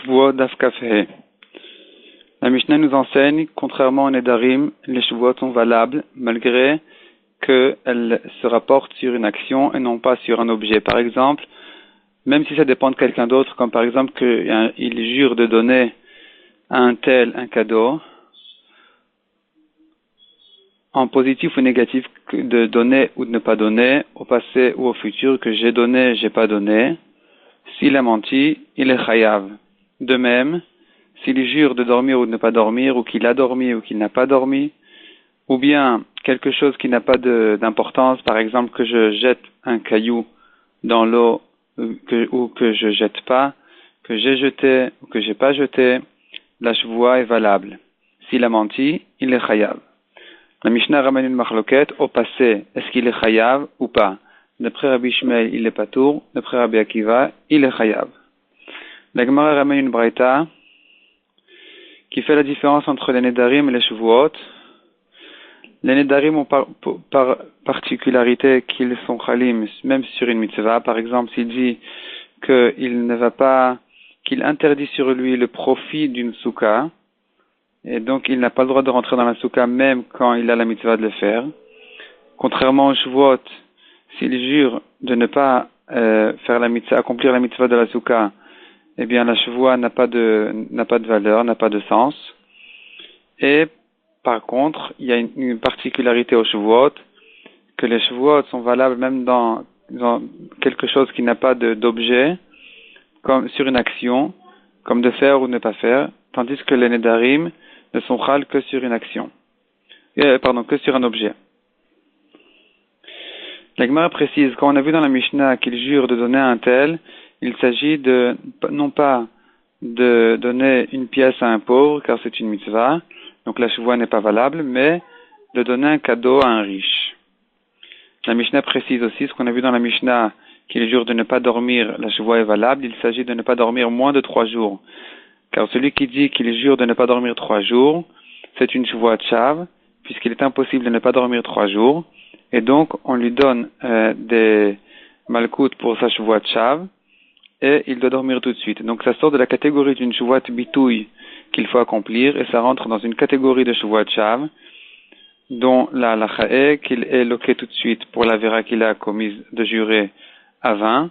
Shvuot Daf Kaf He. La Mishnah nous enseigne, contrairement aux Nedarim, les Shvuot sont valables malgré qu'elles se rapportent sur une action et non pas sur un objet. Par exemple, même si ça dépend de quelqu'un d'autre, comme par exemple qu'il jure de donner à un tel un cadeau, en positif ou négatif, de donner ou de ne pas donner, au passé ou au futur, que j'ai donné, j'ai pas donné, s'il a menti, il est chayav. De même, s'il jure de dormir ou de ne pas dormir, ou qu'il a dormi ou qu'il n'a pas dormi, ou bien quelque chose qui n'a pas d'importance, par exemple que je jette un caillou dans l'eau ou que je jette pas, que j'ai jeté ou que j'ai pas jeté, la shvoua est valable. S'il a menti, il est chayav. La Mishnah ramène une marloquette au passé, est-ce qu'il est chayav ou pas? D'après Rabbi Shmuel, il est patour, d'après Rabbi Akiva, il est chayav. La Gemara ramène une braïta qui fait la différence entre les Nedarim et les Shvuot. Les Nedarim ont par particularité qu'ils sont chalim, même sur une mitzvah. Par exemple, s'il dit qu'il interdit sur lui le profit d'une soukha, et donc il n'a pas le droit de rentrer dans la soukha même quand il a la mitzvah de le faire. Contrairement aux Shvuot, s'il jure de ne pas faire la mitzvah, accomplir la mitzvah de la soukha, eh bien la shvoua n'a pas de valeur, n'a pas de sens. Et par contre, il y a une particularité aux shvuot, que les shvuot sont valables même dans quelque chose qui n'a pas d'objet, comme sur une action, comme de faire ou ne pas faire, tandis que les nedarim ne sont chal que sur une action, que sur un objet. La Gemara précise, quand on a vu dans la Mishnah qu'il jure de donner à un tel, il s'agit non pas de donner une pièce à un pauvre, car c'est une mitzvah, donc la shvoua n'est pas valable, mais de donner un cadeau à un riche. La Mishnah précise aussi, ce qu'on a vu dans la Mishnah, qu'il jure de ne pas dormir, la shvoua est valable, il s'agit de ne pas dormir moins de 3 jours. Car celui qui dit qu'il jure de ne pas dormir 3 jours, c'est une shvoua tchav, puisqu'il est impossible de ne pas dormir 3 jours, et donc on lui donne des malkout pour sa shvoua tchav, et il doit dormir tout de suite. Donc ça sort de la catégorie d'une shvuat bitouille qu'il faut accomplir, et ça rentre dans une catégorie de shvuat shav, dont la halacha est qu'il est loqué tout de suite pour la vera qu'il a commise de jurer à 20,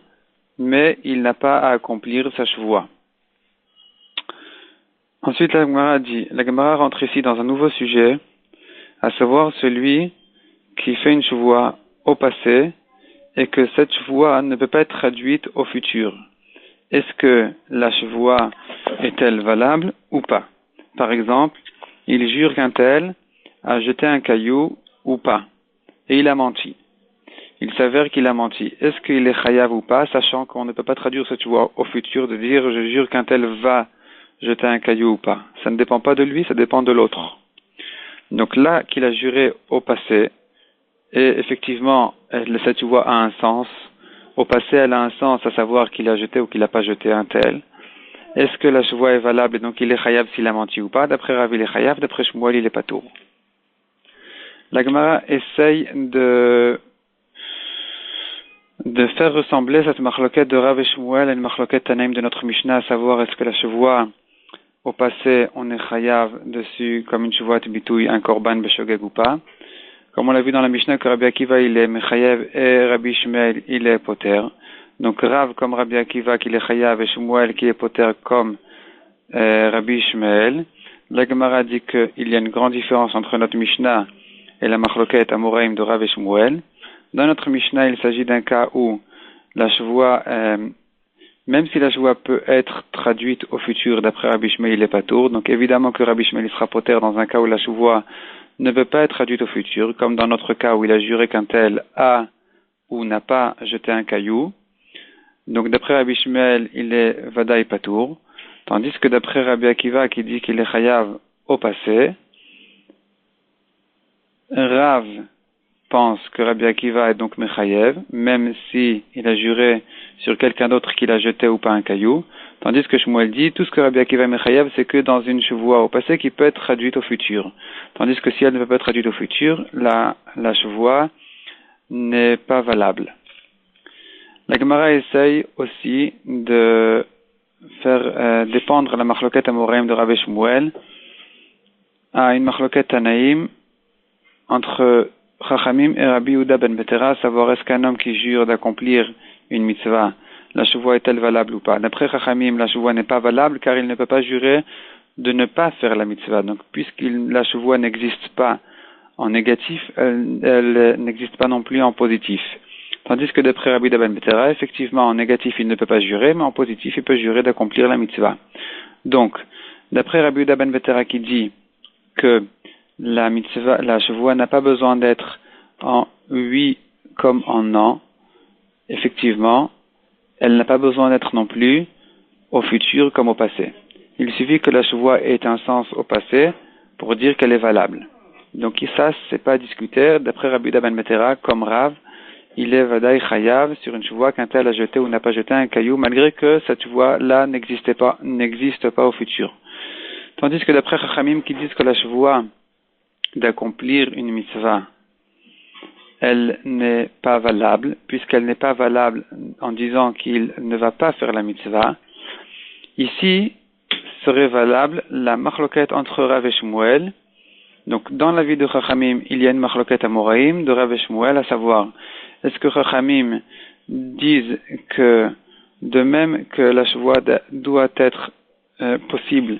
mais il n'a pas à accomplir sa shvoua. Ensuite, la Gemara rentre ici dans un nouveau sujet, à savoir celui qui fait une shvoua au passé, et que cette shvoua ne peut pas être traduite au futur. Est-ce que la shvoua est-elle valable ou pas? Par exemple, il jure qu'un tel a jeté un caillou ou pas, et il a menti. Il s'avère qu'il a menti. Est-ce qu'il est chayav ou pas, sachant qu'on ne peut pas traduire cette shvoua au futur, de dire je jure qu'un tel va jeter un caillou ou pas? Ça ne dépend pas de lui, ça dépend de l'autre. Donc là qu'il a juré au passé, et effectivement, cette shvoua a un sens. Au passé, elle a un sens, à savoir qu'il a jeté ou qu'il n'a pas jeté un tel. Est-ce que la shvoua est valable et donc il est chayav s'il a menti ou pas? D'après Rav, il est chayav, d'après Shmuel, il est patour. La Gemara essaye de faire ressembler cette marloquette de Rav et Shmuel à une marloquette Tanaïm de notre Mishnah, à savoir est-ce que la shvoua, au passé, on est chayav dessus comme une shvoua bitouille, un korban beshogeg ou pas? Comme on l'a vu dans la Mishnah que Rabbi Akiva il est mechayev et Rabbi Shmuel il est poter. Donc Rav comme Rabbi Akiva qui est chayav et Shmuel qui est poter comme Rabbi Shmuel. La Gemara dit qu'il y a une grande différence entre notre Mishnah et la Machloket Amoraim de Rav et Shmuel. Dans notre Mishnah il s'agit d'un cas où la shvoua, même si la shvoua peut être traduite au futur d'après Rabbi Shmuel il est patour. Donc évidemment que Rabbi Shmuel il sera poter dans un cas où la shvoua ne peut pas être traduite au futur, comme dans notre cas où il a juré qu'un tel a ou n'a pas jeté un caillou. Donc d'après Rabbi Shmuel, il est Vadaï Patour, tandis que d'après Rabbi Akiva qui dit qu'il est Chayav au passé, Rav pense que Rabbi Akiva est donc Mechayev, même si il a juré sur quelqu'un d'autre qu'il a jeté ou pas un caillou, tandis que Shmuel dit, tout ce que Rabbi Akiva est Mechayev, c'est que dans une shvoua au passé qui peut être traduite au futur. Tandis que si elle ne peut pas être traduite au futur, la shvoua n'est pas valable. La Gemara essaye aussi de faire dépendre la machloket amoraim de Rav et Shmuel à une machloket Tanaïm entre Chachamim et Rabbi Yehuda ben Betera, à savoir est-ce qu'un homme qui jure d'accomplir une mitzvah, la chevoie est-elle valable ou pas? D'après Chachamim, la chevoie n'est pas valable car il ne peut pas jurer de ne pas faire la mitzvah. Donc, puisque la chevoie n'existe pas en négatif, elle n'existe pas non plus en positif. Tandis que d'après Rabbi Yehuda ben Betera, effectivement, en négatif, il ne peut pas jurer, mais en positif, il peut jurer d'accomplir la mitzvah. Donc, d'après Rabbi Yehuda ben Betera qui dit que la mitzvah, la chevoie n'a pas besoin d'être en oui comme en non, effectivement, elle n'a pas besoin d'être non plus au futur comme au passé. Il suffit que la chevoie ait un sens au passé pour dire qu'elle est valable. Donc ça, c'est pas discuter. D'après Rabbi Yehuda ben Betera, comme Rav, il est vadaï chayav sur une chevoie qu'un tel a jeté ou n'a pas jeté un caillou, malgré que cette chevoie-là n'existe pas au futur. Tandis que d'après Chachamim qui disent que la chevoie d'accomplir une mitzvah, elle n'est pas valable, puisqu'elle n'est pas valable en disant qu'il ne va pas faire la mitzvah. Ici, serait valable la machloket entre Rav et Shmuel. Donc, dans la vie de Chachamim, il y a une machloket amoraim de Rav et Shmuel, à savoir, est-ce que Chachamim disent que, de même que la chevoie doit être possible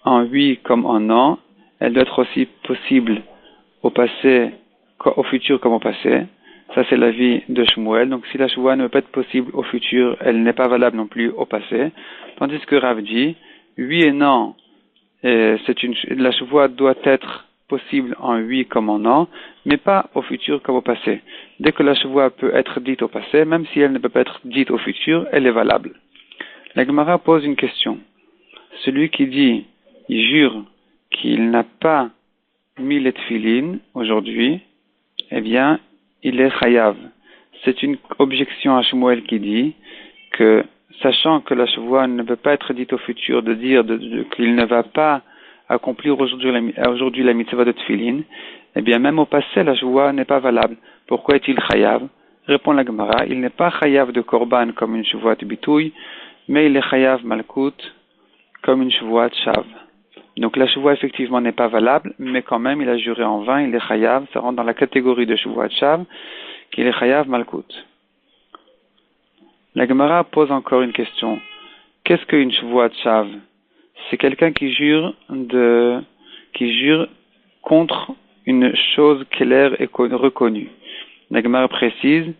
en oui comme en non, elle doit être aussi possible au passé, au futur comme au passé. Ça, c'est l'avis de Shmuel. Donc, si la chevoie ne peut pas être possible au futur, elle n'est pas valable non plus au passé. Tandis que Rav dit, oui et non, la chevoie doit être possible en oui comme en non, mais pas au futur comme au passé. Dès que la chevoie peut être dite au passé, même si elle ne peut pas être dite au futur, elle est valable. La Gemara pose une question. Celui qui dit, il jure qu'il n'a pas mis les tefilin aujourd'hui, eh bien, il est chayav. C'est une objection à Shmuel qui dit que, sachant que la chevoie ne peut pas être dite au futur, de dire qu'il ne va pas accomplir aujourd'hui la mitzvah de tefilin, eh bien, même au passé, la chevoie n'est pas valable. Pourquoi est-il chayav? Répond la Gemara, il n'est pas chayav de korban comme une chevoie de bitouille, mais il est chayav malkout comme une chevoie de shav. Donc la chevoie effectivement n'est pas valable, mais quand même il a juré en vain, il est chayav, ça rentre dans la catégorie de chevoie de shav, qu'il est chayav malkout. La Gemara pose encore une question. Qu'est-ce qu'une chevoie de shav? C'est quelqu'un qui jure contre une chose claire et reconnue. La Gemara précise,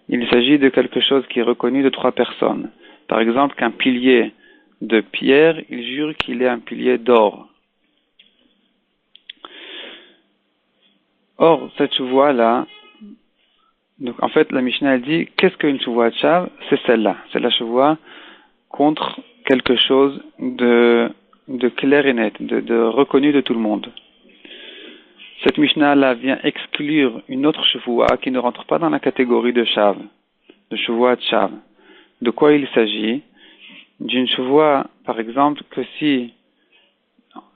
il s'agit de quelque chose qui est reconnu de 3 personnes. Par exemple, qu'un pilier de pierre, il jure qu'il est un pilier d'or. Or, cette chevoie-là, donc en fait, la Mishnah elle dit, qu'est-ce qu'une chevoie de shav? C'est celle-là. C'est la chevoie contre quelque chose de clair et net, de reconnu de tout le monde. Cette Mishnah-là vient exclure une autre chevoie qui ne rentre pas dans la catégorie de shav, de chevoie de shav. De quoi il s'agit? D'une chevoie, par exemple, que si...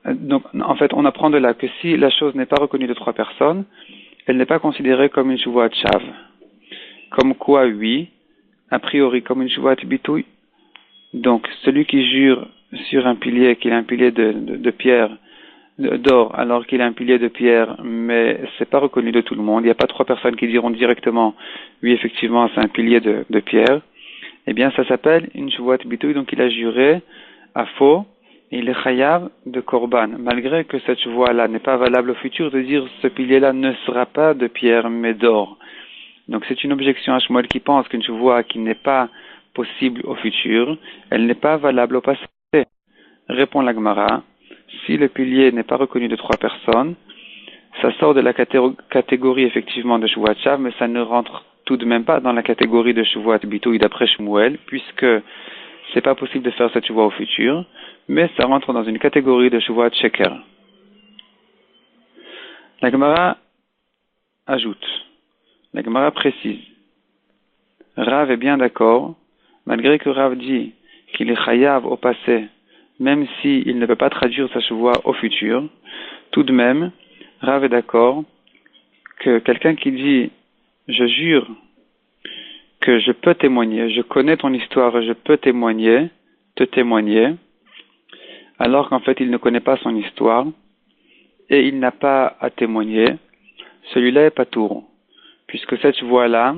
Donc, en fait, on apprend de là que si la chose n'est pas reconnue de 3 personnes, elle n'est pas considérée comme une chevoie de shav. Comme quoi, oui, a priori, comme une chevoie de bitouille. Donc, celui qui jure sur un pilier, qu'il a un pilier de pierre, d'or, alors qu'il a un pilier de pierre, mais c'est pas reconnu de tout le monde, il n'y a pas 3 personnes qui diront directement, oui, effectivement, c'est un pilier de pierre, eh bien, ça s'appelle une chevoie de bitouille, donc il a juré à faux, et il est chayav de korban, malgré que cette chevoie-là n'est pas valable au futur, de dire ce pilier-là ne sera pas de pierre, mais d'or. Donc c'est une objection à Shmuel qui pense qu'une chevoie qui n'est pas possible au futur, elle n'est pas valable au passé. Répond la Gemara, si le pilier n'est pas reconnu de 3 personnes, ça sort de la catégorie effectivement de chevoie de shav, mais ça ne rentre tout de même pas dans la catégorie de chevoie de bitouille d'après Shmuel, puisque c'est pas possible de faire cette chevoie au futur, mais ça rentre dans une catégorie de chevoie de sheker. La Gemara ajoute, la Gemara précise, Rav est bien d'accord, malgré que Rav dit qu'il est chayav au passé, même s'il ne peut pas traduire sa chevoie au futur, tout de même, Rav est d'accord que quelqu'un qui dit « je jure que je peux témoigner, je connais ton histoire et je peux témoigner » te témoigner, alors qu'en fait il ne connaît pas son histoire, et il n'a pas à témoigner, celui-là est patour. Puisque cette chevoie-là,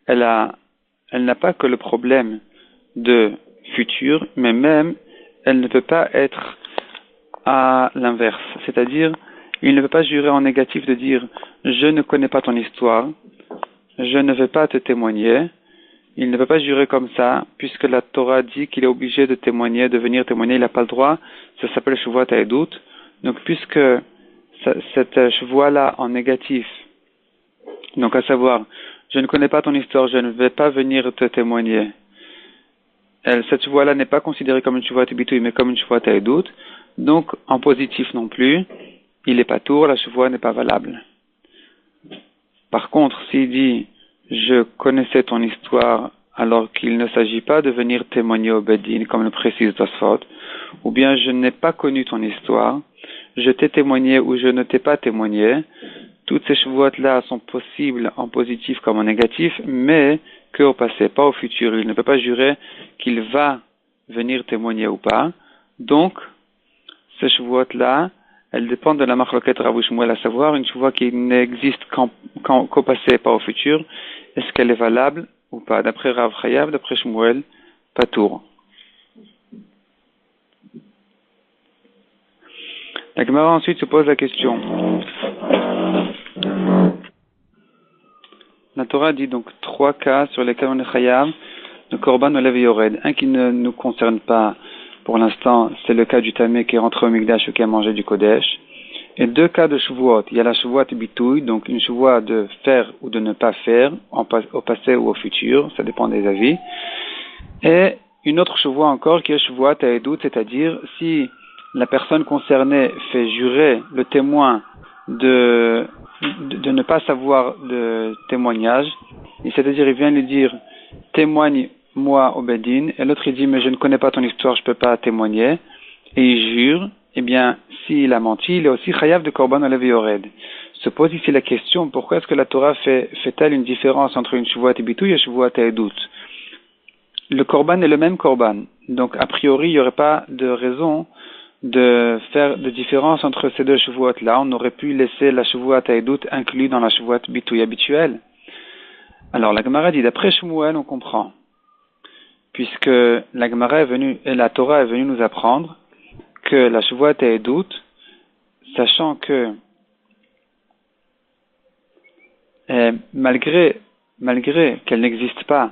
elle n'a pas que le problème de futur, mais même, elle ne peut pas être à l'inverse. C'est-à-dire, il ne peut pas jurer en négatif de dire « je ne connais pas ton histoire, je ne vais pas te témoigner ». Il ne peut pas jurer comme ça, puisque la Torah dit qu'il est obligé de témoigner, de venir témoigner, il n'a pas le droit. Ça s'appelle Shuvat Ha'edut. Donc, puisque cette chevoie-là en négatif, donc à savoir, je ne connais pas ton histoire, je ne vais pas venir te témoigner. Cette chevoie-là n'est pas considérée comme une Shuvat Bitoui, mais comme une Shuvat Ha'edut. Donc, en positif non plus, il n'est pas tour, la chevoie n'est pas valable. Par contre, s'il dit, je connaissais ton histoire, alors qu'il ne s'agit pas de venir témoigner au Bedin, comme le précise Tosfot, ou bien je n'ai pas connu ton histoire, je t'ai témoigné ou je ne t'ai pas témoigné, toutes ces chevoites-là sont possibles en positif comme en négatif, mais qu'au passé, pas au futur. Il ne peut pas jurer qu'il va venir témoigner ou pas. Donc, ces chevoites-là, elles dépendent de la marloquette Rav Shmuel, à savoir une chevoie qui n'existe qu'au passé, pas au futur. Est-ce qu'elle est valable ou pas? D'après Rav Chayav, d'après Shmuel, pas tour. La Gemara ensuite se pose la question. La Torah dit donc 3 cas sur lesquels on est chayav de korban olev et yored. Un qui ne nous concerne pas pour l'instant, c'est le cas du tamé qui est rentré au Mikdash ou qui a mangé du Kodesh. Et 2 cas de Shavuot. Il y a la Shavuot bitouille, donc une Shavuot de faire ou de ne pas faire, au passé ou au futur, ça dépend des avis. Et une autre Shavuot encore qui est Shavuot Ha'edut, c'est-à-dire si la personne concernée fait jurer le témoin de ne pas savoir de témoignage, et c'est-à-dire il vient lui dire témoigne-moi au Bedin, et l'autre il dit mais je ne connais pas ton histoire, je ne peux pas témoigner, et il jure, eh bien s'il a menti, il est aussi chayav de korban olev et yored. Se pose ici la question, pourquoi est-ce que la Torah fait-elle une différence entre une Shavuot bitouille et Shavuot Ha'edut? Le korban est le même korban, donc a priori il n'y aurait pas de raison de faire de différence entre ces 2 Shavuot-là. On aurait pu laisser la Shavuot Ha'edut inclus dans la Shavuot bitouille habituelle. Alors la Gemara dit, d'après Shmuel, on comprend, puisque la Gemara est venue, et la Torah est venue nous apprendre que la Shavuot Ha'edut, sachant que malgré qu'elle n'existe pas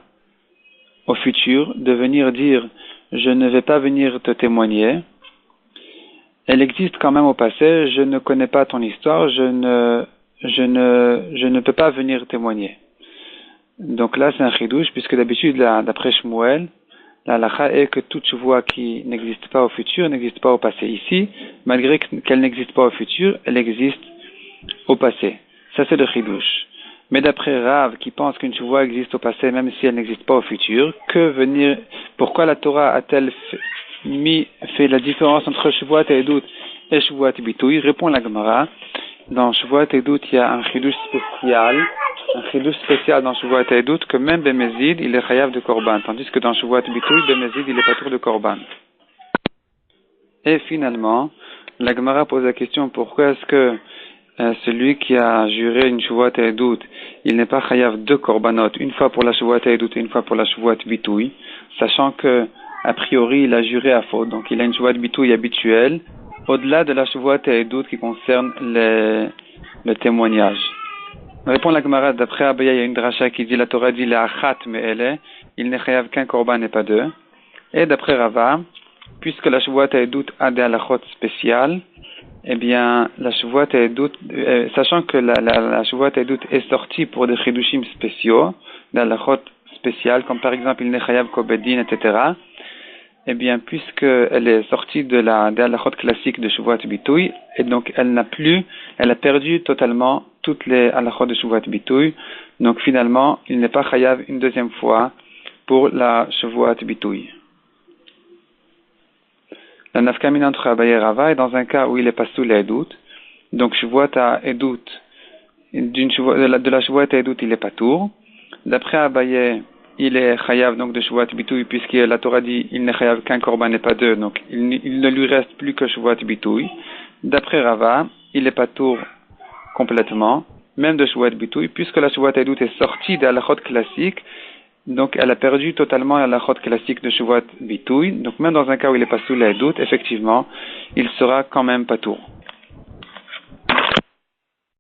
au futur, de venir dire je ne vais pas venir te témoigner, elle existe quand même au passé, je ne connais pas ton histoire, je ne peux pas venir témoigner. Donc là c'est un chidouche, puisque d'habitude d'après Shmuel, la halakha est que toute chevoie qui n'existe pas au futur n'existe pas au passé. Ici, malgré qu'elle n'existe pas au futur, elle existe au passé. Ça c'est le chidouche. Mais d'après Rav, qui pense qu'une chevoie existe au passé même si elle n'existe pas au futur, pourquoi la Torah a-t-elle fait la différence entre Shavuot Ha'edut et Shavuot bitouille? Répond la Gemara. Dans Shavuot Ha'edut, il y a un chidouche spécial dans Shavuot Ha'edut que même Bemezid, il est chayav de korban, tandis que dans Shavuot bitouille, Bemezid, il est pas tour de korban. Et finalement, la Gemara pose la question, pourquoi est-ce que celui qui a juré une Shavuot Ha'edut, il n'est pas chayav de korbanot, une fois pour la Shavuot Ha'edut et une fois pour la Shavuot bitouille, sachant que a priori, il a juré à faute, donc il a une Shavuot bitouille habituelle, au-delà de la Shavuot Ha'edut qui concerne le témoignage. Répond la Gemara, d'après Abaya, il y a une dracha qui dit, la Torah dit, la achat me'ele, il n'est chayav qu'un korban et pas 2. Et d'après Rava, puisque la Shavuot Ha'edut a des halachot spéciales, eh bien, la Shavuot Ha'edut, sachant que la Shavuot Ha'edut est sortie pour des chidushim spéciaux, des halachot spéciales, comme par exemple, il n'est chayav qu'au Bedin, etc., eh bien, puisqu'elle est sortie de la halachot classique de Shavuot bitouille, et donc elle a perdu totalement toutes les halachot de Shavuot bitouille, donc finalement, il n'est pas chayav une deuxième fois pour la Shavuot bitouille. La nafkamina entre Abaye et Rava est dans un cas où il est pas sous l'Ha'edut, donc Shavuot Ha'edut, de la Shavuot Ha'edut, il est pas tour. D'après Abaye, il est chayav donc de Shavuot Bitoui, puisque la Torah dit il n'est chayav qu'un korban et pas deux, donc il ne lui reste plus que Shavuot Bitoui. D'après Rava, il est patour complètement, même de Shavuot Bitoui, puisque la Shavuot Edout est sortie de la halachot classique, donc elle a perdu totalement la halachot classique de Shavuot Bitoui. Donc même dans un cas où il est pas sous la Edout, effectivement, il sera quand même patour.